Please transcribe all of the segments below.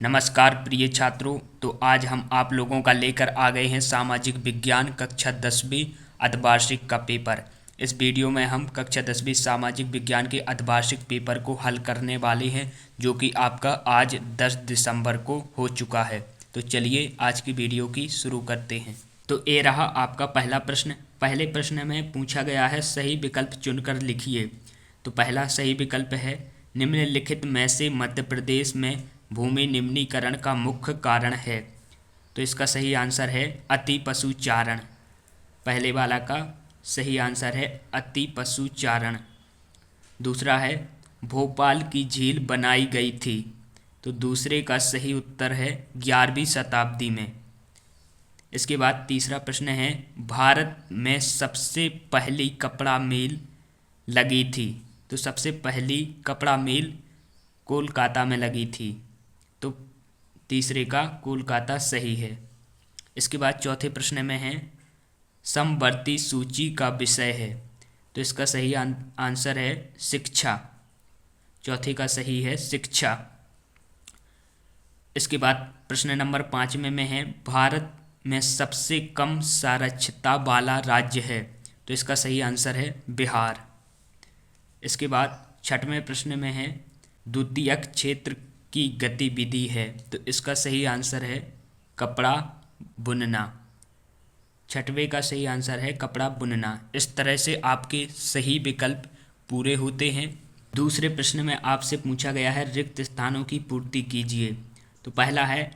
नमस्कार प्रिय छात्रों। तो आज हम आप लोगों का लेकर आ गए हैं सामाजिक विज्ञान कक्षा 10वीं अर्धवार्षिक का पेपर। इस वीडियो में हम कक्षा 10वीं सामाजिक विज्ञान के अर्धवार्षिक पेपर को हल करने वाले हैं, जो कि आपका आज 10 दिसंबर को हो चुका है। तो चलिए आज की वीडियो की शुरू करते हैं। तो ये रहा आपका पहला प्रश्न। पहले प्रश्न में पूछा गया है सही विकल्प चुनकर लिखिए। तो पहला सही विकल्प है निम्नलिखित में से मध्य प्रदेश में भूमि निम्नीकरण का मुख्य कारण है। तो इसका सही आंसर है अति पशुचारण। पहले वाला का सही आंसर है अति पशुचारण। दूसरा है भोपाल की झील बनाई गई थी। तो दूसरे का सही उत्तर है 11वीं शताब्दी में। इसके बाद तीसरा प्रश्न है भारत में सबसे पहली कपड़ा मिल लगी थी। तो सबसे पहली कपड़ा मिल कोलकाता में लगी थी। तो तीसरे का कोलकाता सही है। इसके बाद चौथे प्रश्न में है समवर्ती सूची का विषय है। तो इसका सही आंसर है शिक्षा। चौथे का सही है शिक्षा। इसके बाद प्रश्न नंबर 5 में है भारत में सबसे कम साक्षरता वाला राज्य है। तो इसका सही आंसर है बिहार। इसके बाद छठवें प्रश्न में है द्वितीयक क्षेत्र की गतिविधि है। तो इसका सही आंसर है कपड़ा बुनना। छठवें का सही आंसर है कपड़ा बुनना। इस तरह से आपके सही विकल्प पूरे होते हैं। दूसरे प्रश्न में आपसे पूछा गया है रिक्त स्थानों की पूर्ति कीजिए। तो पहला है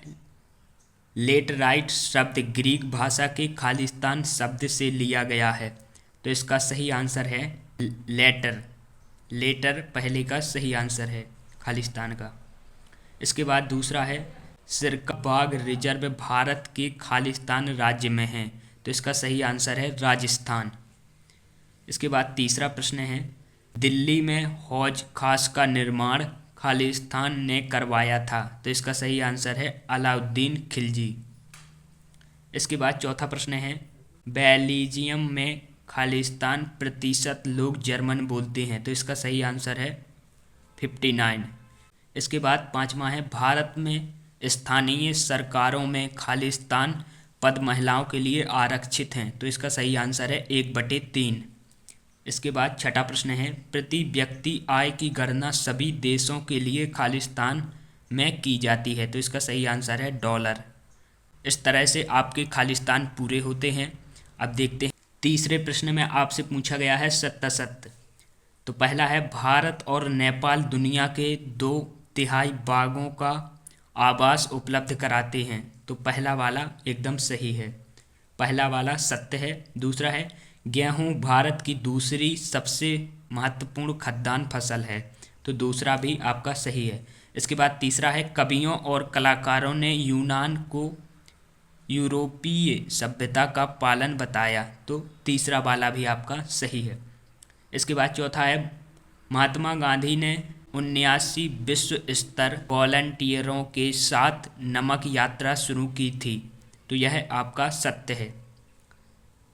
लेटराइट शब्द ग्रीक भाषा के खालिस्तान शब्द से लिया गया है। तो इसका सही आंसर है लेटर। लेटर पहले का सही आंसर है खालिस्तान का। इसके बाद दूसरा है सिरका बाघ रिजर्व भारत के खालिस्तान राज्य में है। तो इसका सही आंसर है राजस्थान। इसके बाद तीसरा प्रश्न है दिल्ली में हौज खास का निर्माण खालिस्तान ने करवाया था। तो इसका सही आंसर है अलाउद्दीन खिलजी। इसके बाद चौथा प्रश्न है बेल्जियम में खालिस्तान प्रतिशत लोग जर्मन बोलते हैं। तो इसका सही आंसर है 59। इसके बाद पांचवा है भारत में स्थानीय सरकारों में खालिस्तान पद महिलाओं के लिए आरक्षित हैं। तो इसका सही आंसर है 1/3। इसके बाद छठा प्रश्न है प्रति व्यक्ति आय की गणना सभी देशों के लिए खालिस्तान में की जाती है। तो इसका सही आंसर है $। इस तरह से आपके खालिस्तान पूरे होते हैं। अब देखते हैं तीसरे प्रश्न में आपसे पूछा गया है सत्य। तो पहला है भारत और नेपाल दुनिया के 2/3 बाघों का आवास उपलब्ध कराते हैं। तो पहला वाला एकदम सही है, पहला वाला सत्य है। दूसरा है गेहूं भारत की दूसरी सबसे महत्वपूर्ण खाद्यान्न फसल है। तो दूसरा भी आपका सही है। इसके बाद तीसरा है कवियों और कलाकारों ने यूनान को यूरोपीय सभ्यता का पालन बताया। तो तीसरा वाला भी आपका सही है। इसके बाद चौथा है महात्मा गांधी ने 79 विश्व स्तर वॉलंटियरों के साथ नमक यात्रा शुरू की थी। तो यह आपका सत्य है,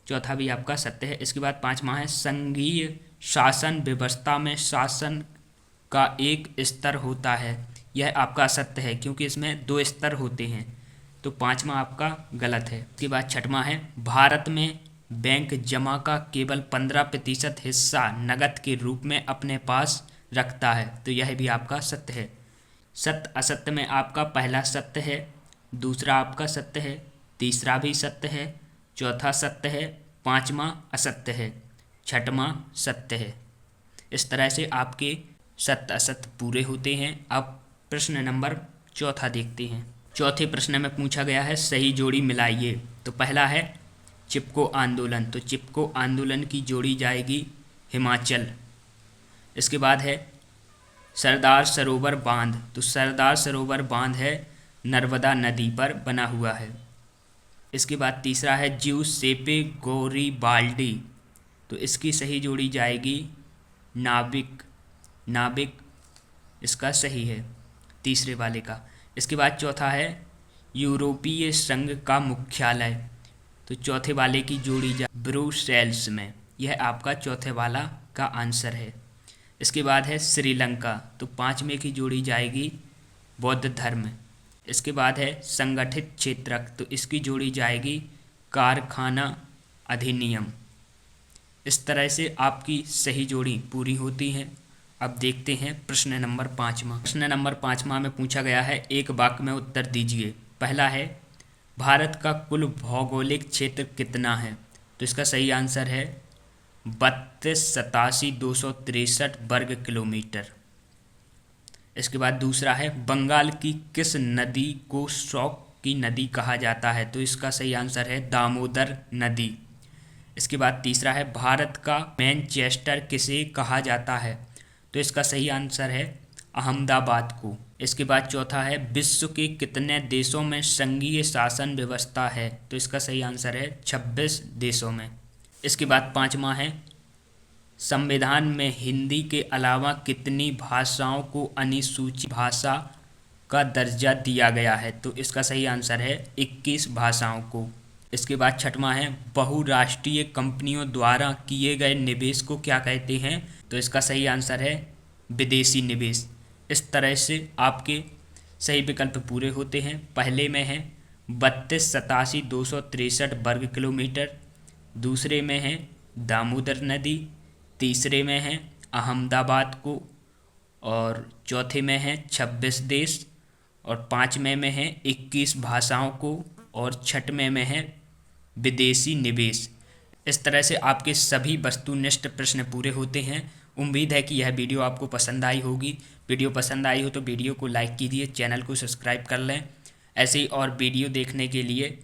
चौथा भी आपका सत्य है। इसके बाद पांचवा है संघीय शासन व्यवस्था में शासन का एक स्तर होता है। यह आपका सत्य है क्योंकि इसमें 2 स्तर होते हैं। तो पांचवा आपका गलत है। इसके बाद छठवां है भारत में बैंक जमा का केवल 15% हिस्सा नकद के रूप में अपने पास रखता है। तो यह भी आपका सत्य है। सत्य असत्य में आपका पहला सत्य है, दूसरा आपका सत्य है, तीसरा भी सत्य है, चौथा सत्य है, पांचवा असत्य है, छठवां सत्य है। इस तरह से आपके सत्य असत्य पूरे होते हैं। अब प्रश्न नंबर चौथा देखते हैं। चौथे प्रश्न में पूछा गया है सही जोड़ी मिलाइए। तो पहला है चिपको आंदोलन। तो चिपको आंदोलन की जोड़ी जाएगी हिमाचल। इसके बाद है सरदार सरोवर बांध। तो सरदार सरोवर बांध है नर्मदा नदी पर बना हुआ है। इसके बाद तीसरा है ज्यूसेपे गैरिबाल्डी। तो इसकी सही जोड़ी जाएगी नाविक। नाविक इसका सही है, तीसरे वाले का। इसके बाद चौथा है यूरोपीय संघ का मुख्यालय। तो चौथे वाले की जोड़ी जा ब्रुसेल्स में। यह आपका चौथे वाला का आंसर है। इसके बाद है श्रीलंका। तो 5 में की जोड़ी जाएगी बौद्ध धर्म। इसके बाद है संगठित क्षेत्रक, तो इसकी जोड़ी जाएगी कारखाना अधिनियम। इस तरह से आपकी सही जोड़ी पूरी होती है। अब देखते हैं प्रश्न नंबर 5वां। प्रश्न नंबर 5वां में पूछा गया है, एक वाक्य में उत्तर दीजिए। पहला है, भारत का कुल भौगोलिक क्षेत्र कितना है? तो इसका सही आंसर है 32,87,263 वर्ग किलोमीटर। इसके बाद दूसरा है, बंगाल की किस नदी को शौक की नदी कहा जाता है? तो इसका सही आंसर है दामोदर नदी। इसके बाद तीसरा है, भारत का मैनचेस्टर किसे कहा जाता है? तो इसका सही आंसर है अहमदाबाद को। इसके बाद चौथा है, विश्व के कितने देशों में संघीय शासन व्यवस्था है? तो इसका सही आंसर है 26 देशों में। इसके बाद 5वां है, संविधान में हिंदी के अलावा कितनी भाषाओं को अनुसूचित भाषा का दर्जा दिया गया है? तो इसका सही आंसर है 21 भाषाओं को। इसके बाद 6वां है, बहुराष्ट्रीय कंपनियों द्वारा किए गए निवेश को क्या कहते हैं? तो इसका सही आंसर है विदेशी निवेश। इस तरह से आपके सही विकल्प पूरे होते हैं। पहले में है 32,87,263 वर्ग किलोमीटर, दूसरे में है दामोदर नदी, तीसरे में है अहमदाबाद को, और चौथे में है 26 देश, और 5वें में है 21 भाषाओं को, और 6वें में है विदेशी निवेश। इस तरह से आपके सभी वस्तुनिष्ठ प्रश्न पूरे होते हैं। उम्मीद है कि यह वीडियो आपको पसंद आई होगी। वीडियो पसंद आई हो तो वीडियो को लाइक कीजिए, चैनल को सब्सक्राइब कर लें। ऐसे ही और वीडियो देखने के लिए